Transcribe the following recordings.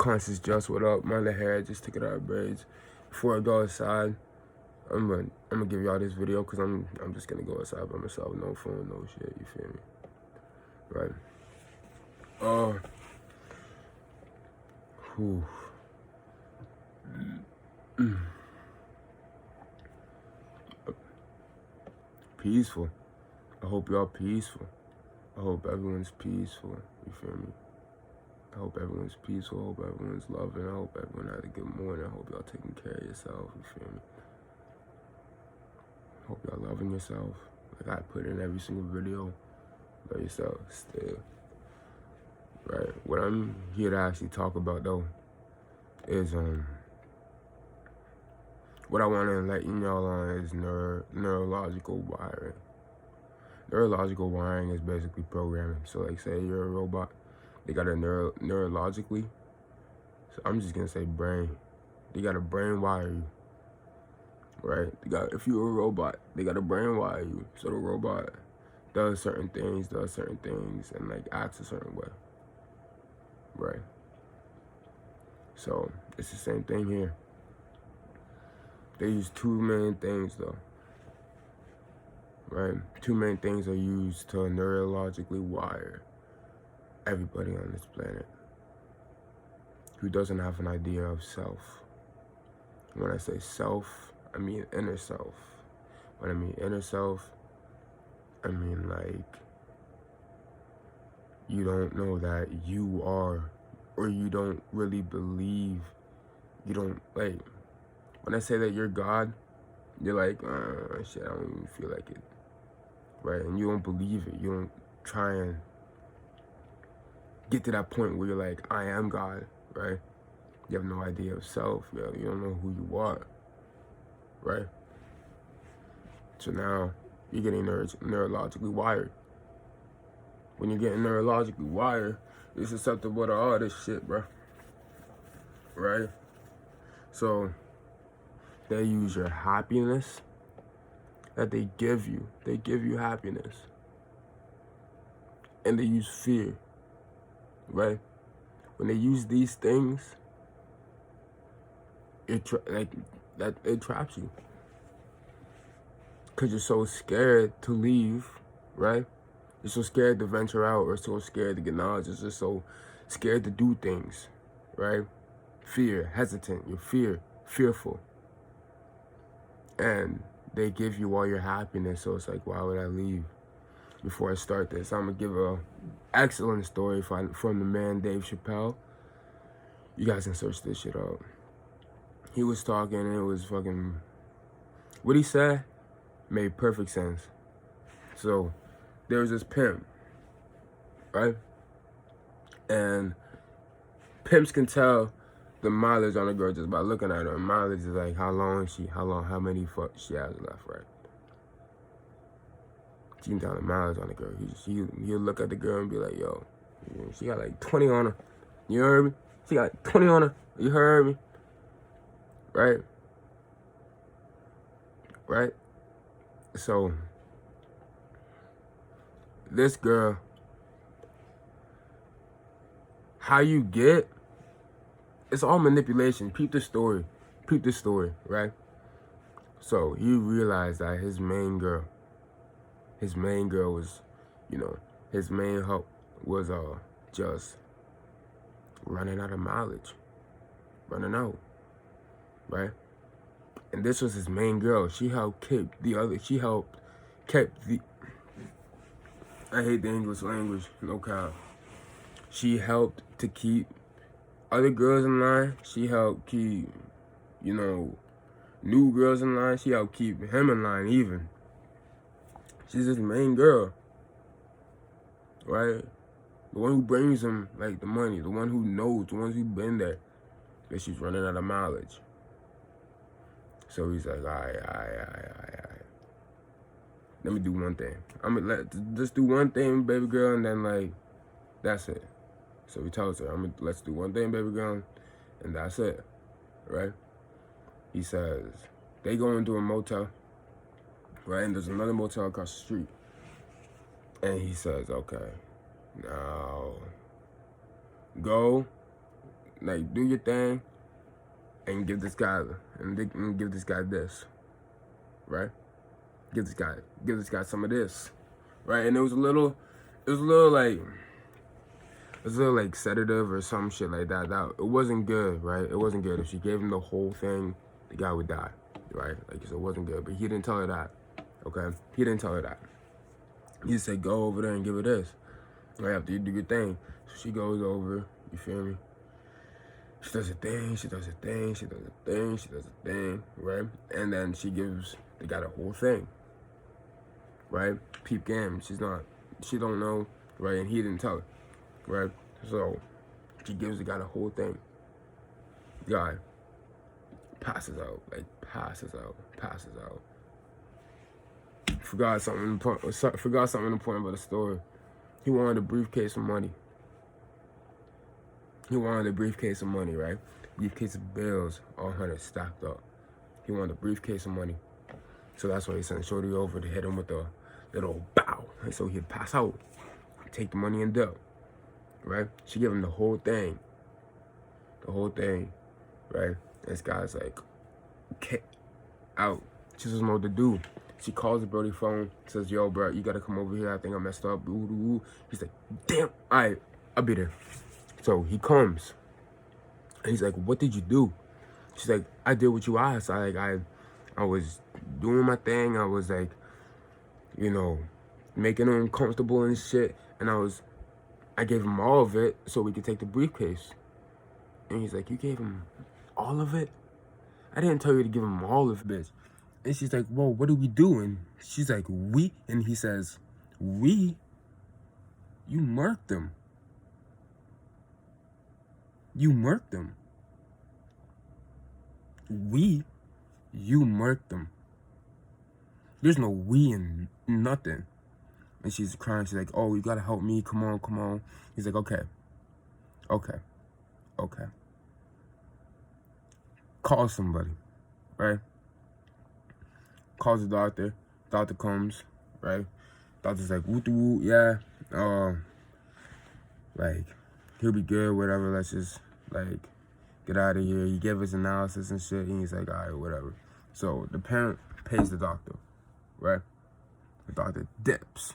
Conscious Just, what up? My little hair, I just took it out of braids. Before I go outside, I'm gonna give y'all this video because I'm just gonna go outside by myself, no phone, no shit. You feel me? Right? Whew. Peaceful. I hope y'all peaceful. I hope everyone's peaceful. You feel me? I hope everyone's peaceful. I hope everyone's loving. I hope everyone had a good morning. I hope y'all taking care of yourself. You feel me? I hope y'all loving yourself. Like I put in every single video. Love yourself still. Right? What I'm here to actually talk about though is what I want to let y'all on is neurological wiring. Neurological wiring is basically programming. So like say you're a robot, they got a neurologically, so I'm just gonna say brain. They got a brain wire you. Right? If you're a robot, they got a brain wire you. So the robot does certain things, and like acts a certain way. Right? So it's the same thing here. They use two main things though. Right? Two main things are used to neurologically wire everybody on this planet who doesn't have an idea of self. When I say self, I mean inner self. When I mean inner self, I mean like you don't know that you are, or you don't really believe, you don't like, when I say that you're God, you're like, shit, I don't even feel like it. Right? And you don't believe it. You don't try and get to that point where you're like, I am God, right? You have no idea of self. You don't know who you are, right? So now you're getting neurologically wired. When you're getting neurologically wired, you're susceptible to all this shit, bro. Right? So they use your happiness that they give you. They give you happiness. And they use fear. Right? When they use these things, it traps you. Because you're so scared to leave, right? You're so scared to venture out, or so scared to get knowledge. You're just so scared to do things, right? Fear, hesitant, you're fearful. And they give you all your happiness, so it's like, why would I leave? Before I start this, I'm going to give a excellent story from the man Dave Chappelle. You guys can search this shit up. He was talking, and it was fucking... What he said made perfect sense. So, there was this pimp, right? And pimps can tell the mileage on a girl just by looking at her. And mileage is like how many fucks she has left, right? She can tell the mileage on the girl. He'll look at the girl and be like, yo, she got like 20 on her. You heard me? She got like 20 on her. You heard me? Right? Right? So, this girl, how you get, it's all manipulation. Peep the story, right? So, he realized that his main girl was, his main hope was just running out of mileage. Running out, right? And this was his main girl. She helped keep I hate the English language, no cap. She helped to keep other girls in line. She helped keep, new girls in line. She helped keep him in line even. She's his main girl, right? The one who brings him, like, the money. The one who knows, the ones who've been there. That she's running out of mileage. So he's like, all right. Let me do one thing. Just do one thing, baby girl, and then, like, that's it. So he tells her, let's do one thing, baby girl, and that's it, right? He says, they go into a motel, right? And there's another motel across the street. And he says, okay, now go like, do your thing and give this guy this, right? Give this guy some of this, right? And it was a little like sedative or some shit like that. That it wasn't good, right? It wasn't good. If she gave him the whole thing, the guy would die, right? Like, so it wasn't good. But he didn't tell her that, okay? He didn't tell her that. He said, go over there and give her this. Right after you do your thing. So she goes over, you feel me? She does a thing, she does a thing, she does a thing, she does a thing, right? And then she gives the guy the whole thing, right? Peep game, she don't know, right? And he didn't tell her, right? So she gives the guy the whole thing. The guy passes out. Forgot something important about the story. He wanted a briefcase of money. Right? Briefcase of bills, all 100 stacked up. He wanted a briefcase of money. So that's why he sent Shorty over to hit him with a little bow. And so he'd pass out, take the money and dip, right? She gave him the whole thing, right? This guy's like, okay, out. She doesn't know what to do. She calls the Brody phone, says, yo, bro, you gotta come over here. I think I messed up. He's like, damn, all right, I'll be there. So he comes, and he's like, what did you do? She's like, I did what you asked. I was doing my thing. I was like, you know, making him comfortable and shit. And I gave him all of it so we could take the briefcase. And he's like, you gave him all of it? I didn't tell you to give him all of it, bitch. And she's like, whoa, what are we doing? She's like, we? And he says, we? You murked him. You murked him. We? You murked him. There's no we in nothing. And she's crying. She's like, oh, you gotta help me. Come on. He's like, okay. Call somebody, right? Calls the doctor. Doctor comes, right? Doctor's like, woo, yeah. Like, he'll be good, whatever. Let's just, like, get out of here. He gave us analysis and shit. And he's like, all right, whatever. So the parent pays the doctor, right? The doctor dips.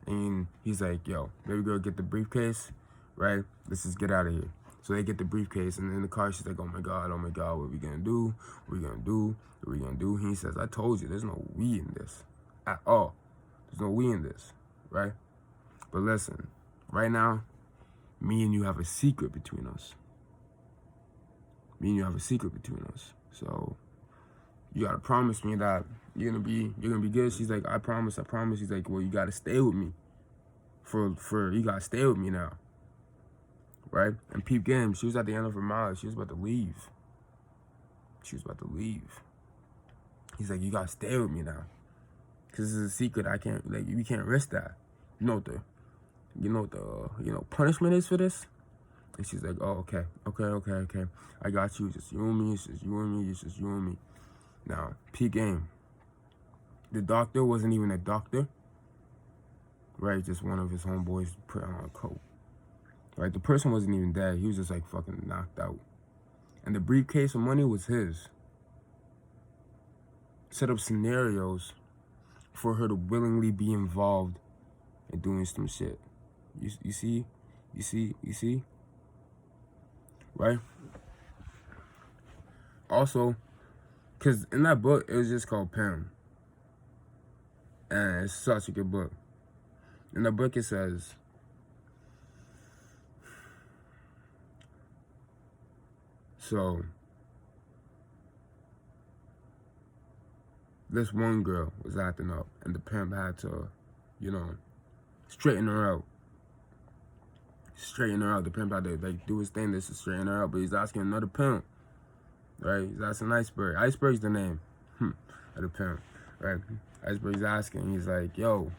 And he's like, yo, baby girl, get the briefcase, right? Let's just get out of here. So they get the briefcase, and in the car, she's like, oh my God, what are we gonna do? He says, I told you, there's no we in this at all. There's no we in this, right? But listen, right now, me and you have a secret between us. So you gotta promise me that you're gonna be good. She's like, I promise. He's like, well, you gotta stay with me. You gotta stay with me now. Right? And peep game, she was at the end of her mouth. She was about to leave. He's like, you gotta stay with me now. Cause this is a secret. We can't risk that. You know what the punishment is for this? And she's like, oh, okay. I got you. It's just you and me. Now, peep game. The doctor wasn't even a doctor. Right? Just one of his homeboys put on a coat. Right? The person wasn't even dead. He was just like fucking knocked out. And the briefcase of money was his. Set up scenarios for her to willingly be involved in doing some shit. You see? Right? Also, because in that book, it was just called Pam. And it's such a good book. In the book, it says, so, this one girl was acting up, and the pimp had to, straighten her out. The pimp had to, do his thing to straighten her out, but he's asking another pimp, right? He's asking Iceberg. Iceberg's the name of the pimp, right? Iceberg's asking, he's like, yo,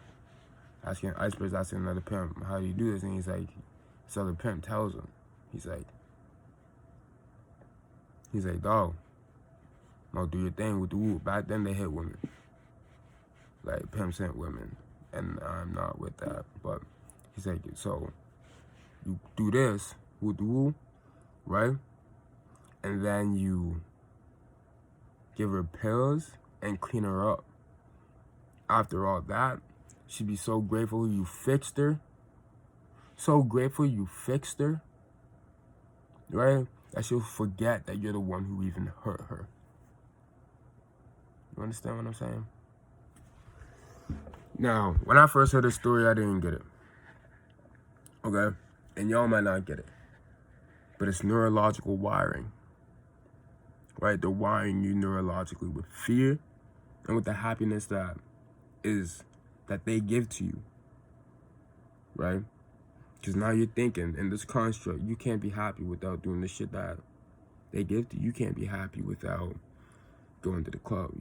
Iceberg's asking another pimp, how do you do this? And he's like, so the pimp tells him, he's like, dog, no, do your thing with the woo. Back then they hit women. Like, pimps hit women. And I'm not with that. But he's like, so you do this with the woo, right? And then you give her pills and clean her up. After all that, she'd be so grateful you fixed her. So grateful you fixed her, right? That she'll forget that you're the one who even hurt her. You understand what I'm saying? Now, when I first heard this story, I didn't get it. Okay? And y'all might not get it. But it's neurological wiring. Right? They're wiring you neurologically with fear and with the happiness that they give to you. Right? Because now you're thinking, in this construct, you can't be happy without doing the shit that they give to you. You can't be happy without going to the club.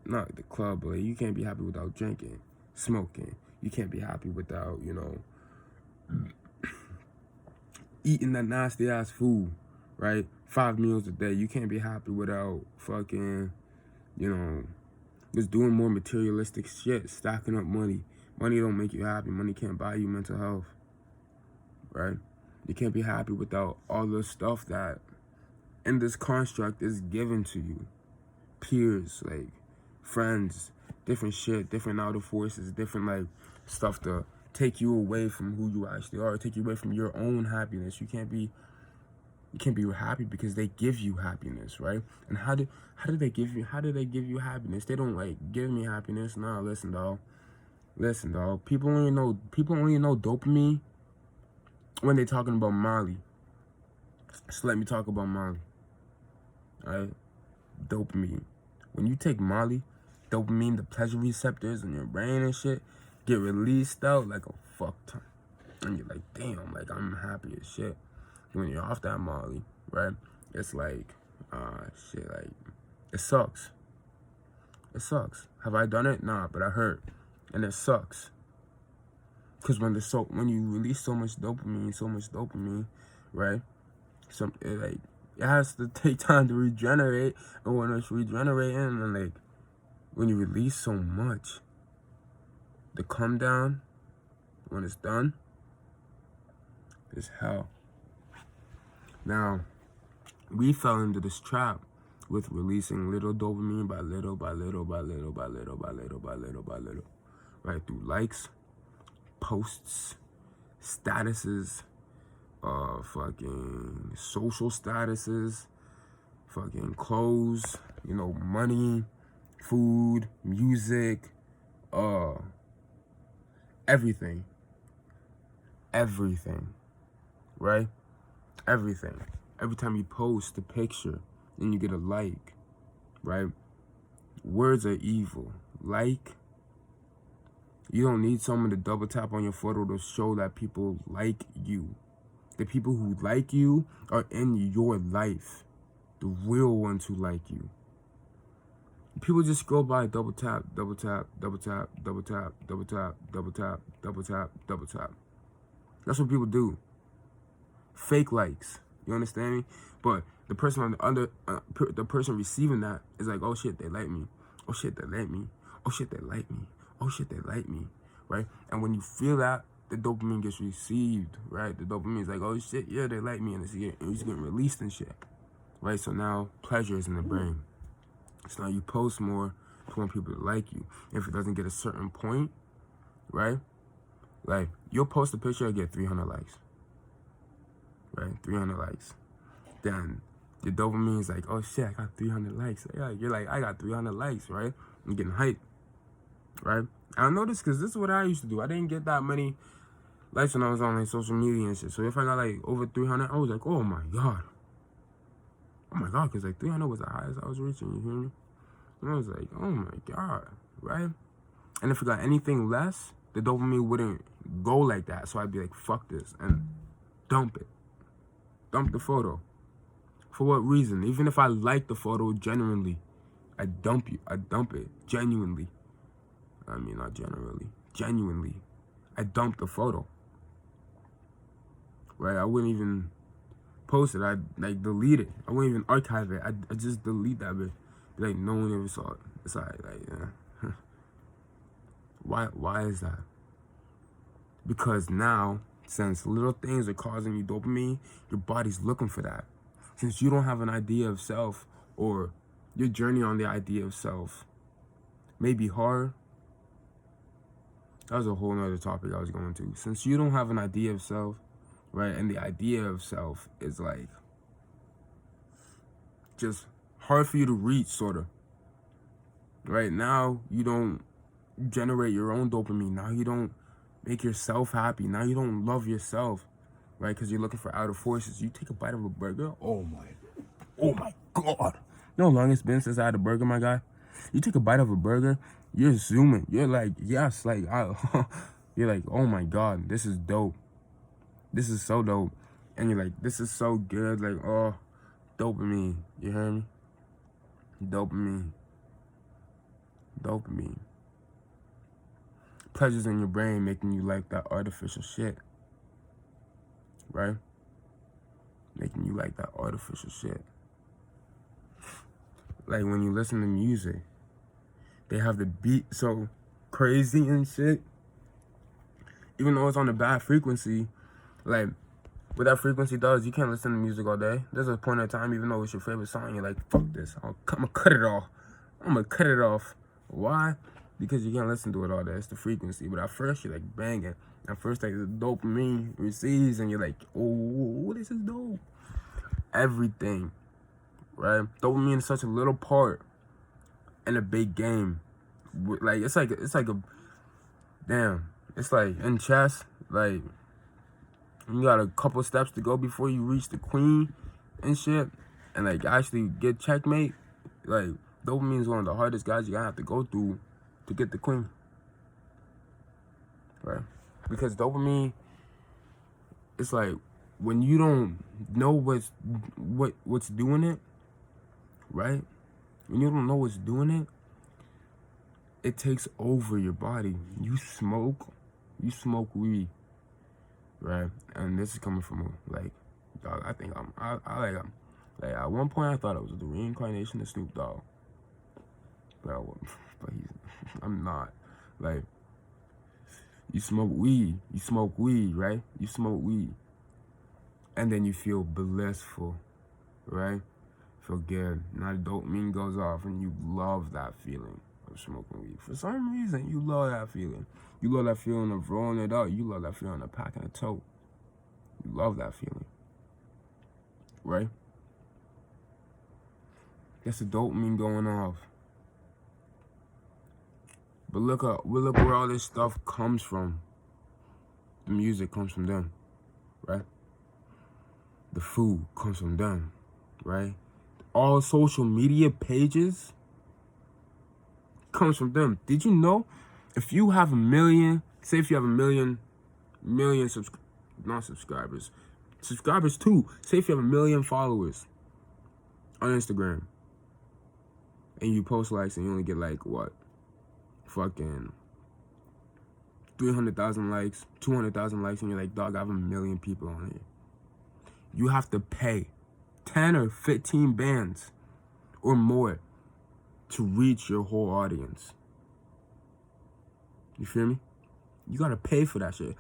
Not the club, but you can't be happy without drinking, smoking. You can't be happy without, eating that nasty ass food, right? 5 meals a day. You can't be happy without fucking, just doing more materialistic shit, stacking up money. Money don't make you happy. Money can't buy you mental health, right? You can't be happy without all the stuff that in this construct is given to you. Peers, like friends, different shit, different outer forces, different like stuff to take you away from who you actually are, take you away from your own happiness. You can't be happy because they give you happiness, right? And how do they give you happiness? They don't like give me happiness. Nah, listen, dog. People only know dopamine when they're talking about Molly. So let me talk about Molly. Alright? Dopamine. When you take Molly, dopamine, the pleasure receptors in your brain and shit get released out like a fuck ton. And you're like, damn, like I'm happy as shit. When you're off that Molly, right? It's like, shit, like, it sucks. It sucks. Have I done it? Nah, but I heard. And it sucks. Because when you release so much dopamine, right? It has to take time to regenerate. And when it's regenerating, and like, when you release so much, the come down, when it's done, is hell. Now, we fell into this trap with releasing little dopamine by little, right? Through likes, posts, statuses, fucking social statuses, fucking clothes, money, food, music, everything, right? Everything. Every time you post a picture, then you get a like, right? Words are evil. Like, you don't need someone to double tap on your photo to show that people like you. The people who like you are in your life. The real ones who like you. People just scroll by, double tap, double tap, double tap, double tap, double tap, double tap, double tap, double tap. That's what people do. Fake likes. You understand me? But the person on the person receiving that is like, oh shit, they like me. Oh shit, they like me. Oh shit, they like me. Oh shit, they like me. Right? And when you feel that, the dopamine gets received, right? The dopamine is like, oh shit, yeah, they like me, and it's getting released and shit. Right? So now pleasure is in the brain. So now you post more to want people to like you. If it doesn't get a certain point, right? Like, you'll post a picture and get 300 likes. Right? 300 likes. Then the dopamine is like, oh shit, I got 300 likes. Yeah, you're like, I got 300 likes, right? I'm getting hyped, right? I know this because this is what I used to do. I didn't get that many likes when I was on like social media and shit. So if I got like over 300, I was like, oh my god. Oh my god, because like 300 was the highest I was reaching, you hear me? And I was like, oh my god, right? And if I got anything less, the dopamine wouldn't go like that. So I'd be like, fuck this, and dump it. Dump the photo. For what reason? Even if I like the photo genuinely, I dump it genuinely. I mean, not generally. Genuinely. I dump the photo. Right? I wouldn't even post it. I'd like delete it. I wouldn't even archive it. I'd just delete that bit. Be like, no one ever saw it. It's alright, like, yeah. Why is that? Because now, since little things are causing you dopamine, your body's looking for that. Since you don't have an idea of self, or your journey on the idea of self may be hard. That was a whole nother topic I was going to. Since you don't have an idea of self, right, and the idea of self is like just hard for you to reach, sort of. Right now, you don't generate your own dopamine. Now you don't make yourself happy. Now you don't love yourself, right? Because you're looking for outer forces. You take a bite of a burger. Oh my God. You know how long it's been since I had a burger, my guy? You take a bite of a burger, you're zooming. You're like, yes, like, you're like, oh my God, this is dope. This is so dope. And you're like, this is so good. Like, oh, dopamine. You hear me? Dopamine. Dopamine. Pleasures in your brain making you like that artificial shit. Right? Making you like that artificial shit. Like when you listen to music, they have the beat so crazy and shit. Even though it's on a bad frequency, like what that frequency does, you can't listen to music all day. There's a point in time, even though it's your favorite song, you're like, fuck this. I'm gonna cut it off. I'm gonna cut it off. Why? Because you can't listen to it all day. It's the frequency. But at first, you're like banging. At first, like the dopamine receives, and you're like, oh, this is dope. Everything, right? Dopamine is such a little part in a big game. Like it's like a damn. It's like in chess, like you got a couple steps to go before you reach the queen and shit, and like actually get checkmate. Like dopamine is one of the hardest guys you gotta have to go through to get the queen, right? Because dopamine, it's like when you don't know what's doing it, right? When you don't know what's doing it, it takes over your body. You smoke weed, right? And this is coming from like, dog. I think like at one point I thought it was the reincarnation of Snoop Dogg, but I'm not. Like, you smoke weed, right? You smoke weed, and then you feel blissful, right? Feel good. Now the dopamine goes off, and you love that feeling of smoking weed. For some reason, you love that feeling. You love that feeling of rolling it up. You love that feeling of packing a tote. You love that feeling, right? That's the dopamine going off. But look where all this stuff comes from. The music comes from them, right? The food comes from them, right? All social media pages comes from them. Did you know if you have a million, say if you have a million subscribers too. Say if you have 1 million followers on Instagram and you post likes and you only get like what? Fucking 300,000 likes, 200,000 likes, and you're like, dog, I have 1 million people on here. You have to pay 10 or 15 bands or more to reach your whole audience. You feel me? You gotta pay for that shit.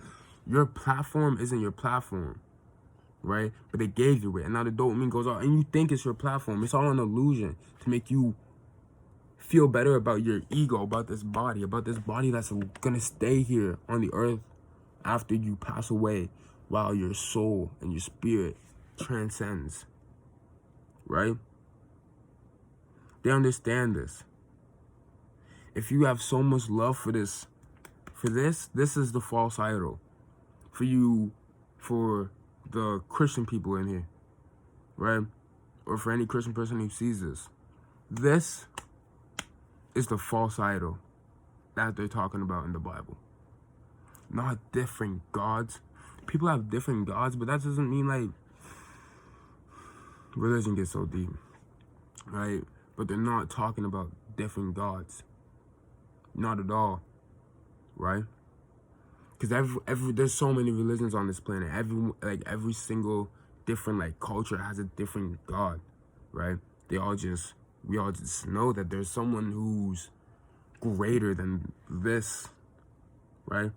Your platform isn't your platform, right? But they gave you it, and now the dopamine goes out, and you think it's your platform. It's all an illusion to make you feel better about your ego, about this body that's gonna stay here on the earth after you pass away, while your soul and your spirit transcends, right? They understand this. If you have so much love for this is the false idol. For the Christian people in here, right? Or for any Christian person who sees this. This is the false idol that they're talking about in the Bible. Not different gods. People have different gods, but that doesn't mean like religion gets so deep, right? But they're not talking about different gods. Not at all, right? Because there's so many religions on this planet. Every single different like culture has a different god, right? We all just know that there's someone who's greater than this, right?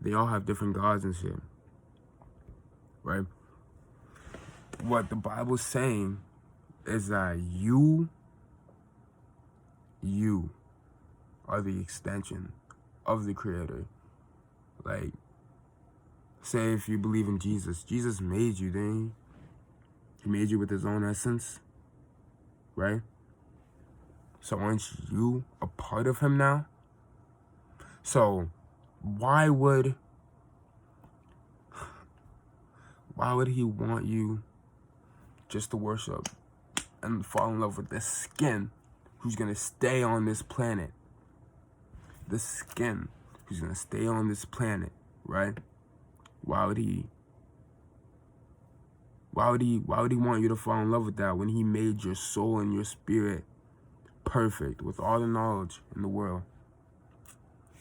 They all have different gods and shit, right? what the Bible's saying is that you are the extension of the Creator. Like, say if you believe in Jesus, Jesus made you, didn't he? He made you with his own essence, right? So aren't you a part of him now? So why would he want you just to worship and fall in love with this skin who's gonna stay on this planet? This skin who's gonna stay on this planet, right? Why would he want you to fall in love with that when he made your soul and your spirit perfect with all the knowledge in the world?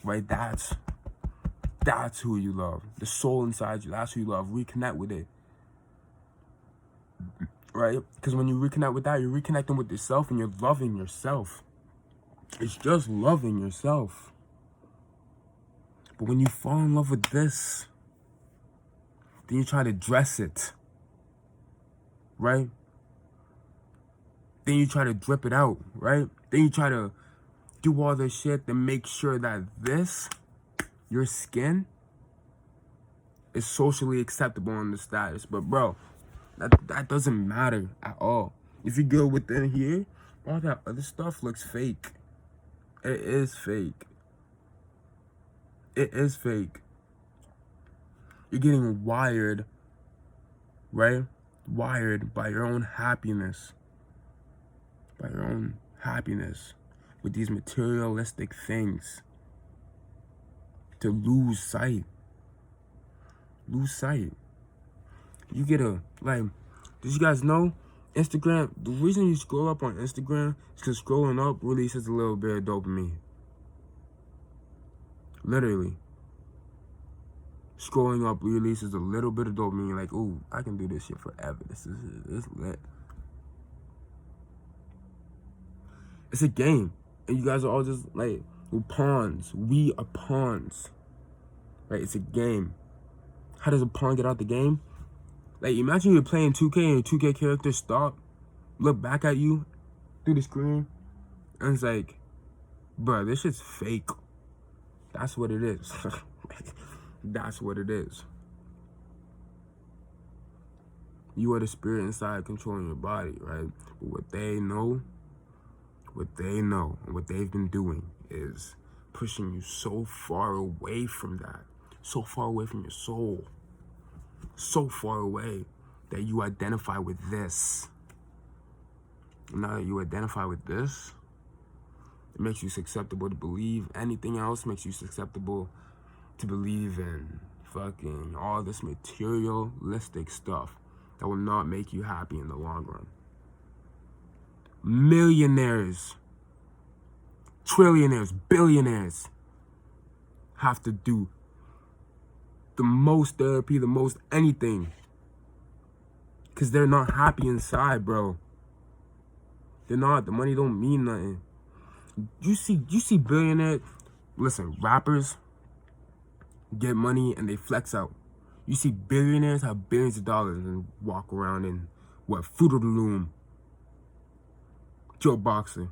Right? That's who you love. The soul inside you, that's who you love. Reconnect with it. Right? Because when you reconnect with that, you're reconnecting with yourself and you're loving yourself. It's just loving yourself. But when you fall in love with this, then you try to dress it. Right? Then you try to drip it out. Right? Then you try to do all this shit to make sure that this, your skin, is socially acceptable in the status. But bro, that doesn't matter at all. If you go within here, all that other stuff looks fake. It is fake. It is fake. You're getting wired, right? Wired by your own happiness. By your own happiness with these materialistic things. To lose sight. Lose sight. You get a, like, did you guys know Instagram, the reason you scroll up on Instagram is because scrolling up releases a little bit of dopamine. Literally. Scrolling up releases a little bit of dopamine. Like, ooh, I can do this shit forever. This is lit. It's a game. And you guys are all just, like, we're pawns. We are pawns. Right? It's a game. How does a pawn get out the game? Like, imagine you're playing 2K and your 2K character stop, look back at you through the screen, and it's like, bro, this shit's fake. That's what it is. That's what it is. You are the spirit inside controlling your body, right? But what they know, and what they've been doing is pushing you so far away from that, so far away from your soul, so far away that you identify with this. And now that you identify with this, it makes you susceptible to believe anything else, makes you susceptible to believe in fucking all this materialistic stuff that will not make you happy in the long run. Millionaires, trillionaires, billionaires have to do the most therapy, the most anything, because they're not happy inside, bro. They're not. The money don't mean nothing. You see billionaires, listen, rappers get money and they flex out. You see billionaires have billions of dollars and walk around in, what, Fruit of the Loom, Joe Boxer,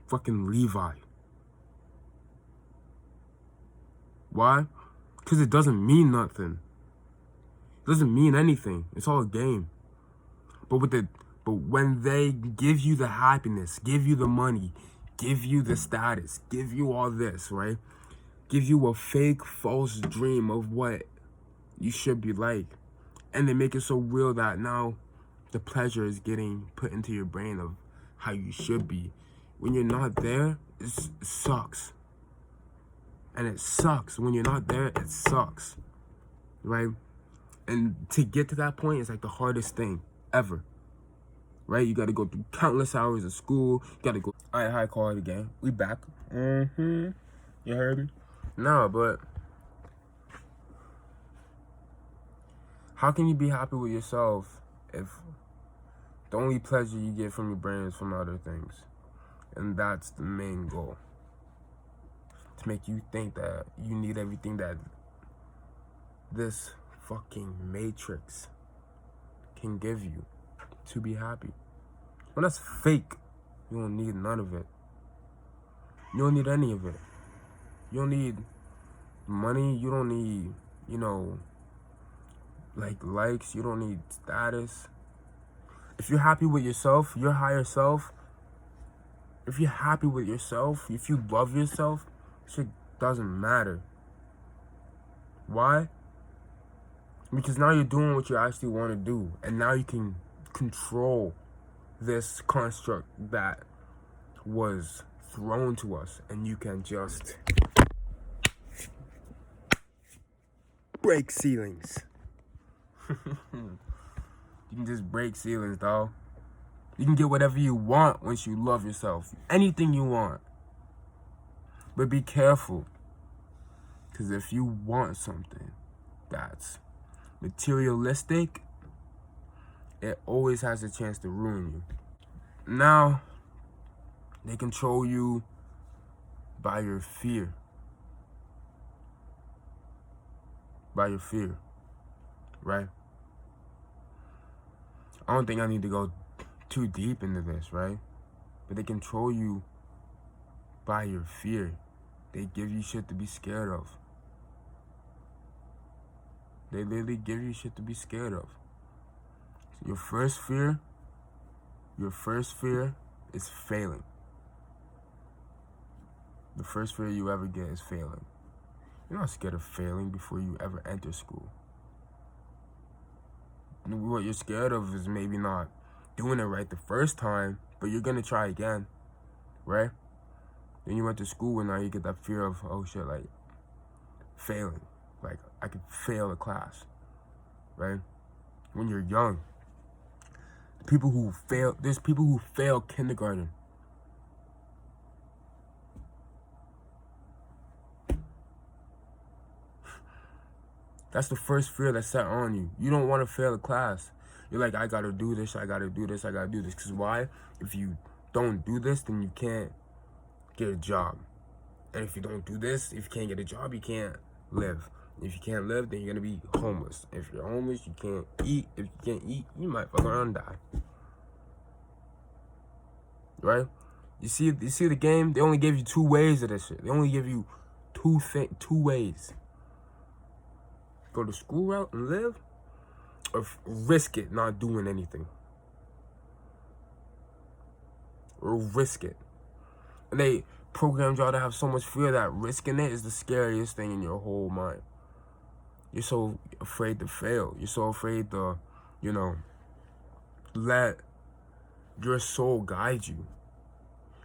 fucking Levi. Why? Because it doesn't mean nothing. It doesn't mean anything. It's all a game. But when they give you the happiness, give you the money, give you the status, give you all this, right? Give you a fake, false dream of what you should be like. And they make it so real that now the pleasure is getting put into your brain of how you should be. When you're not there, it sucks. And it sucks. When you're not there, it sucks. Right? And to get to that point is like the hardest thing ever. Right? You gotta go through countless hours of school. You gotta go. Alright, high quality game. We back. You heard me? No, but how can you be happy with yourself if the only pleasure you get from your brain is from other things? And that's the main goal. To make you think that you need everything that this fucking matrix can give you to be happy. When that's fake, you don't need none of it. You don't need any of it. You don't need money. You don't need, likes. You don't need status. If you're happy with yourself, your higher self, if you're happy with yourself, if you love yourself, shit doesn't matter. Why? Because now you're doing what you actually want to do. And now you can control this construct that was thrown to us. And you can just break ceilings. You can just break ceilings, dog. You can get whatever you want once you love yourself. Anything you want. But be careful. Because if you want something that's materialistic, it always has a chance to ruin you. Now, they control you by your fear. By your fear. Right? I don't think I need to go too deep into this, right? But they control you by your fear. They give you shit to be scared of. They literally give you shit to be scared of. So your first fear is failing. The first fear you ever get is failing. You're not scared of failing before you ever enter school. What you're scared of is maybe not doing it right the first time, but you're gonna try again, right? Then you went to school and now you get that fear of, oh shit, like, failing. Like, I could fail a class, right? When you're young, there's people who fail kindergarten. That's the first fear that's set on you. You don't want to fail a class. You're like, I gotta do this, I gotta do this, I gotta do this. Because why? If you don't do this, then you can't get a job. And if you don't do this, if you can't get a job, you can't live. If you can't live, then you're gonna be homeless. If you're homeless, you can't eat. If you can't eat, you might fuck around and die. Right? You see the game? They only give you 2 ways of this shit. They only give you two ways. Go the school route and live, or risk it not doing anything. Or risk it. And they programmed y'all to have so much fear that risking it is the scariest thing in your whole mind. You're so afraid to fail. You're so afraid to, let your soul guide you.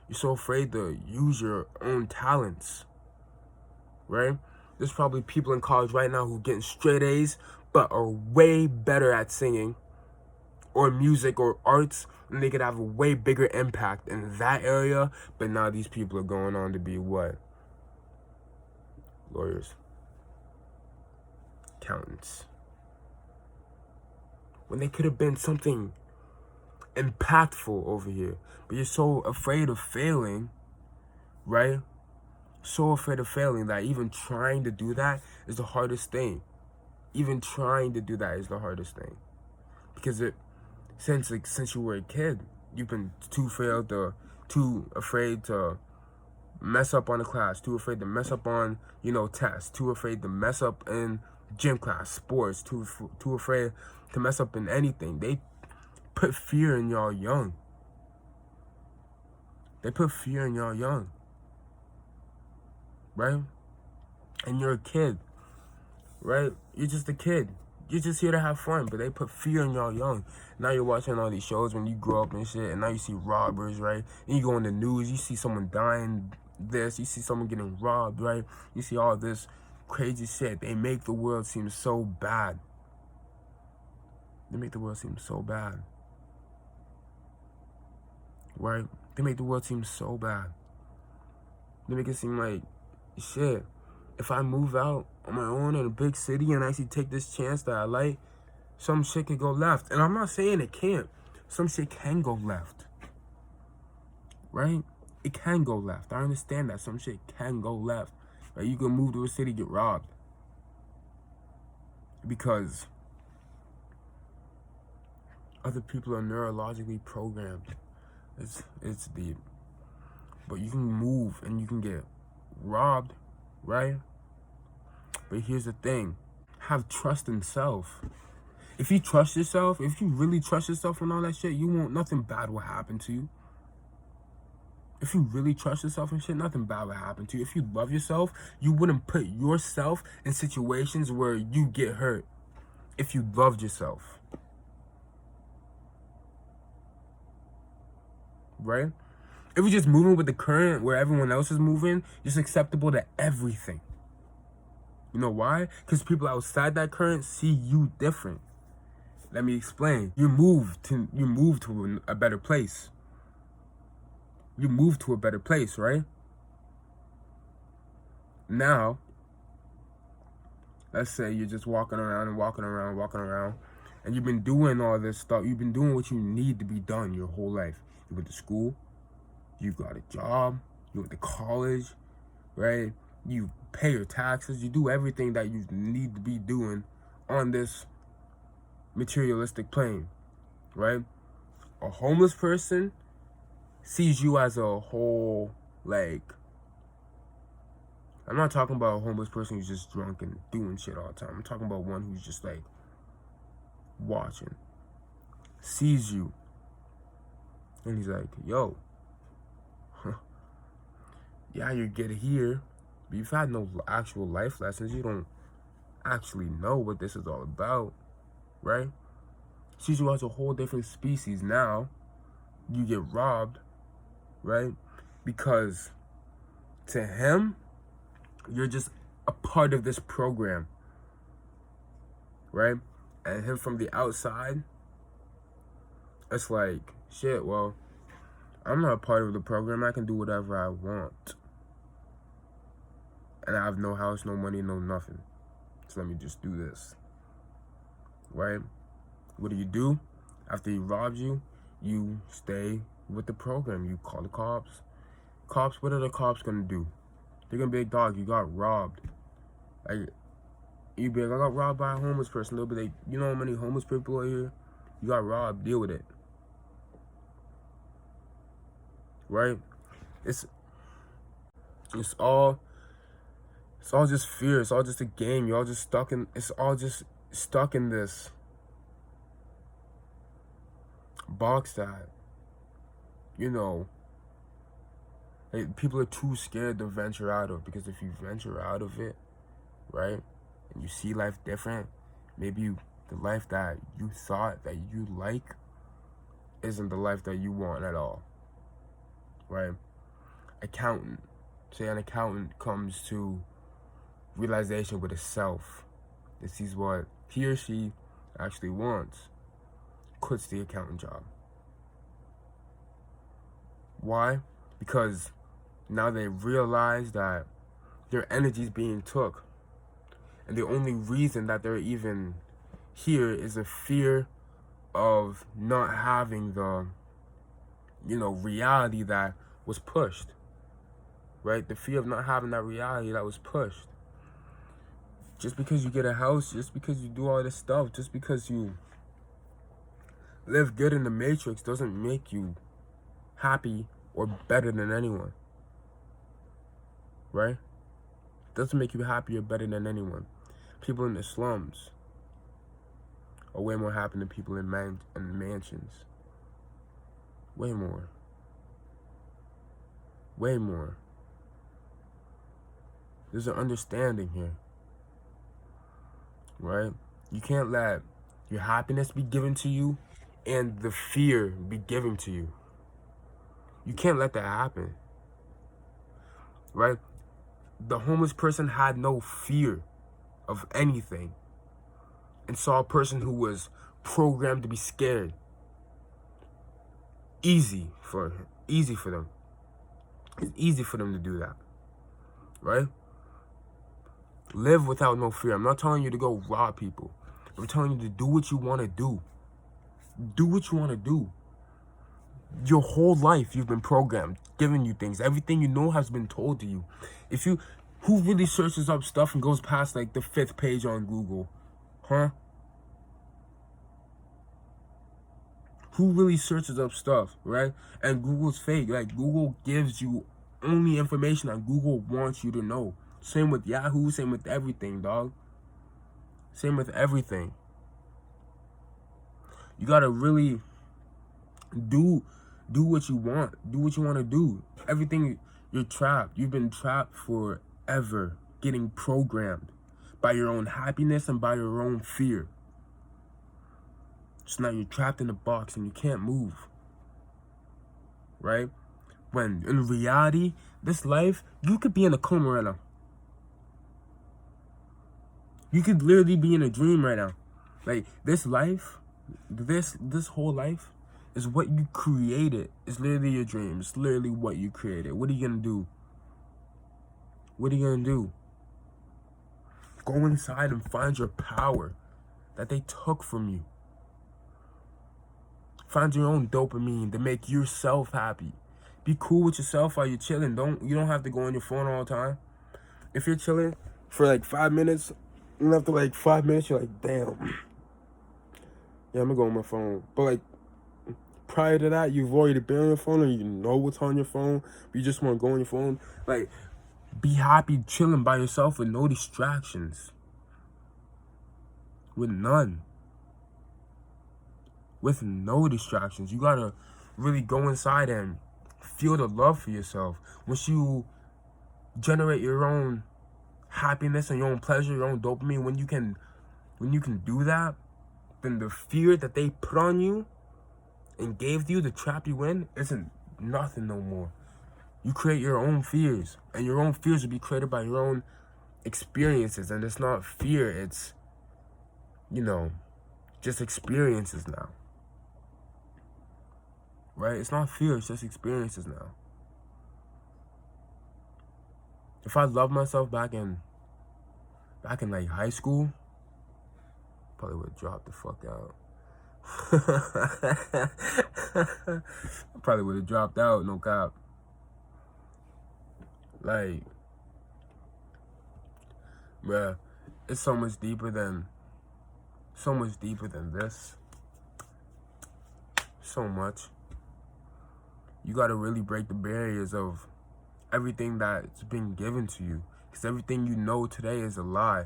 You're so afraid to use your own talents, right? There's probably people in college right now who getting straight A's, but are way better at singing or music or arts, and they could have a way bigger impact in that area. But now these people are going on to be what? Lawyers. Accountants. When they could have been something impactful over here. But you're so afraid of failing, right? So afraid of failing that even trying to do that is the hardest thing. Even trying to do that is the hardest thing. Because since you were a kid, you've been too afraid to mess up on the class, too afraid to mess up on, tests, too afraid to mess up in gym class, sports, too afraid to mess up in anything. They put fear in y'all young. Right? And you're a kid, right? You're just a kid. You're just here to have fun, but they put fear in y'all young. Now you're watching all these shows when you grow up and shit, and now you see robbers, right? And you go on the news, you see someone dying this, you see someone getting robbed, right? You see all this crazy shit. They make the world seem so bad. Right? They make it seem like, shit, if I move out on my own in a big city and actually take this chance that I like, some shit could go left. And I'm not saying it can't. Some shit can go left. Right? It can go left. I understand that. Some shit can go left. Right? You can move to a city, get robbed. because other people are neurologically programmed. It's deep. But you can move and you can get robbed, right? But here's the thing. Have trust in self. If you trust yourself, if you really trust yourself and all that shit, nothing bad will happen to you. If you really trust yourself and shit, nothing bad will happen to you. If you love yourself, you wouldn't put yourself in situations where you get hurt. If you loved yourself. Right? If you're just moving with the current where everyone else is moving, you're just acceptable to everything. You know why? Because people outside that current see you different. Let me explain. You move to a better place. You move to a better place, right? Now, let's say you're just walking around, and you've been doing all this stuff. You've been doing what you need to be done your whole life. You went to school, you got a job, you went to college, right? You pay your taxes, you do everything that you need to be doing on this materialistic plane, right? A homeless person sees you as a whole, like, I'm not talking about a homeless person who's just drunk and doing shit all the time. I'm talking about one who's just like watching, sees you, and he's like, yo, yeah, you get here, but you've had no actual life lessons. You don't actually know what this is all about, right? Sees you as a whole different species. Now, you get robbed, right? Because to him, you're just a part of this program, right? And him from the outside, it's like, shit, well, I'm not a part of the program. I can do whatever I want. And I have no house, no money, no nothing. So let me just do this, right? What do? After he robs you, you stay with the program. You call the cops. Cops, what are the cops gonna do? They're gonna be like, dog, you got robbed. Like, you be like, I got robbed by a homeless person. They'll be like, you know how many homeless people are here? You got robbed, deal with it. Right? It's all just fear. It's all just a game. You're all just stuck in, it's all just stuck in this box that, you know, like, people are too scared to venture out of. Because if you venture out of it, right, and you see life different, maybe the life that you thought that you like isn't the life that you want at all, right? Accountant. Say an accountant comes to realization with himself and sees what he or she actually wants, quits the accountant job. Why? Because now they realize that their energy is being took. And the only reason that they're even here is a fear of not having the, reality that was pushed. Right? The fear of not having that reality that was pushed. Just because you get a house, just because you do all this stuff, just because you live good in the Matrix doesn't make you happy or better than anyone. Right? Doesn't make you happy or better than anyone. People in the slums are way more happy than people in mansions. Way more. Way more. There's an understanding here. Right? You can't let your happiness be given to you and the fear be given to you. You can't let that happen. Right? The homeless person had no fear of anything and saw a person who was programmed to be scared. Easy for them. It's easy for them to do that. Right? Live without no fear. I'm not telling you to go rob people. I'm telling you to do what you want to do. Do what you want to do. Your whole life you've been programmed, giving you things. Everything you know has been told to you. Who really searches up stuff and goes past like the 5th page on Google? Huh? Who really searches up stuff, right? And Google's fake. Like, Google gives you only information that Google wants you to know. Same with Yahoo, same with everything, dog. Same with everything. You gotta really do what you want. Do what you want to do. Everything, you're trapped. You've been trapped forever, getting programmed by your own happiness and by your own fear. So now you're trapped in a box and you can't move. Right? When in reality, this life, you could be in a coma right now. You could literally be in a dream right now. Like, this life, this whole life is what you created. It's literally your dream. It's literally what you created. What are you gonna do? What are you gonna do? Go inside and find your power that they took from you. Find your own dopamine to make yourself happy. Be cool with yourself while you're chilling. You don't have to go on your phone all the time. If you're chilling for like 5 minutes, and after like 5 minutes, you're like, damn. Yeah, I'm gonna go on my phone. But like, prior to that, you've already been on your phone, or you know what's on your phone, but you just want to go on your phone. Like, be happy chilling by yourself with no distractions. With none. With no distractions. You gotta really go inside and feel the love for yourself. Once you generate your own happiness and your own pleasure, your own dopamine, when you can do that, then the fear that they put on you and gave you to trap you in isn't nothing no more. You create your own fears, and your own fears will be created by your own experiences. And it's not fear, it's, just experiences now. Right? It's not fear, it's just experiences now. If I loved myself back in like high school, probably would have dropped the fuck out. I probably would have dropped out, no cap. Like, bruh, it's so much deeper than this. So much. You gotta really break the barriers of everything that's been given to you. Because everything you know today is a lie.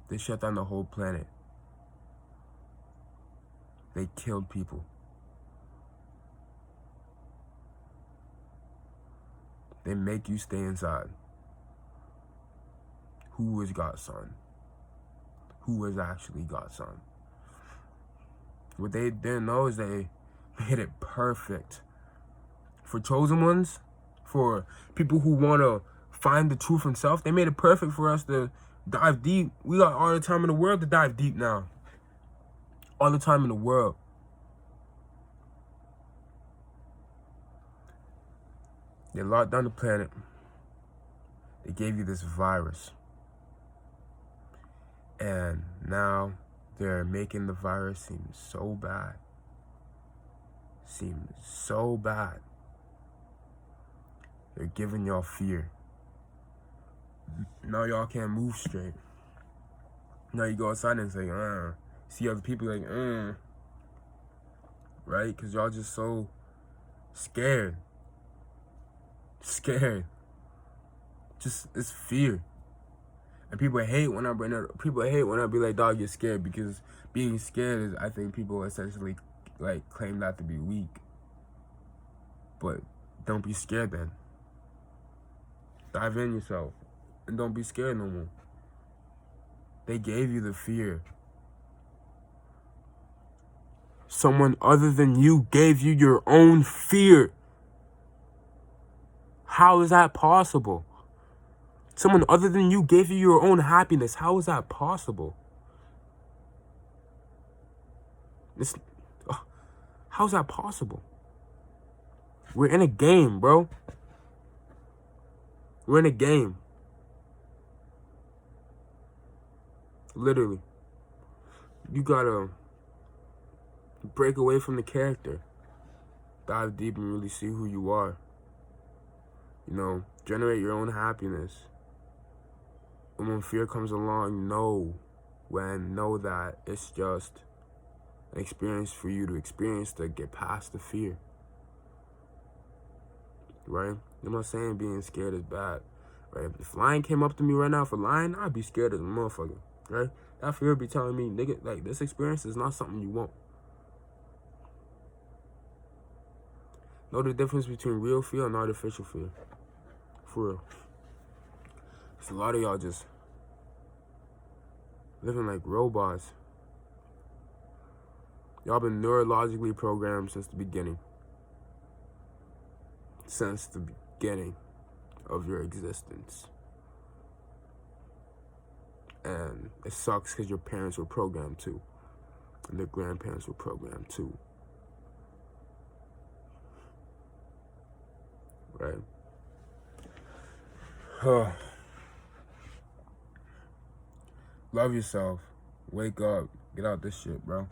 They shut down the whole planet. They killed people. They make you stay inside. Who is God's son? Who is actually God's son? What they didn't know is they made it perfect for chosen ones, for people who want to find the truth themselves. They made it perfect for us to dive deep. We got all the time in the world to dive deep now. All the time in the world. They locked down the planet. They gave you this virus. And now they're making the virus seem so bad. Seem so bad. They're giving y'all fear. Now y'all can't move straight. Now you go outside and say, see other people like, right? Because y'all just so scared. Just, it's fear. And people hate when I be like, dog, you're scared. Because being scared is, I think people essentially like claim that to be weak. But don't be scared then. Dive in yourself. And don't be scared no more. They gave you the fear. Someone other than you gave you your own fear. How is that possible? Someone other than you gave you your own happiness. How is that possible? How's that possible? We're in a game, bro. We're in a game. Literally. You gotta break away from the character. Dive deep and really see who you are. Generate your own happiness. And when fear comes along, know that it's just an experience for you to experience to get past the fear. Right? I'm not saying being scared is bad. Right? If a lion came up to me right now for lying, I'd be scared as a motherfucker. Right? That fear would be telling me, nigga, like, this experience is not something you want. Know the difference between real fear and artificial fear. For real. Because a lot of y'all just living like robots. Y'all been neurologically programmed since the beginning. Since the beginning of your existence. And it sucks because your parents were programmed too. And their grandparents were programmed too. Right? Love yourself. Wake up. Get out this shit, bro.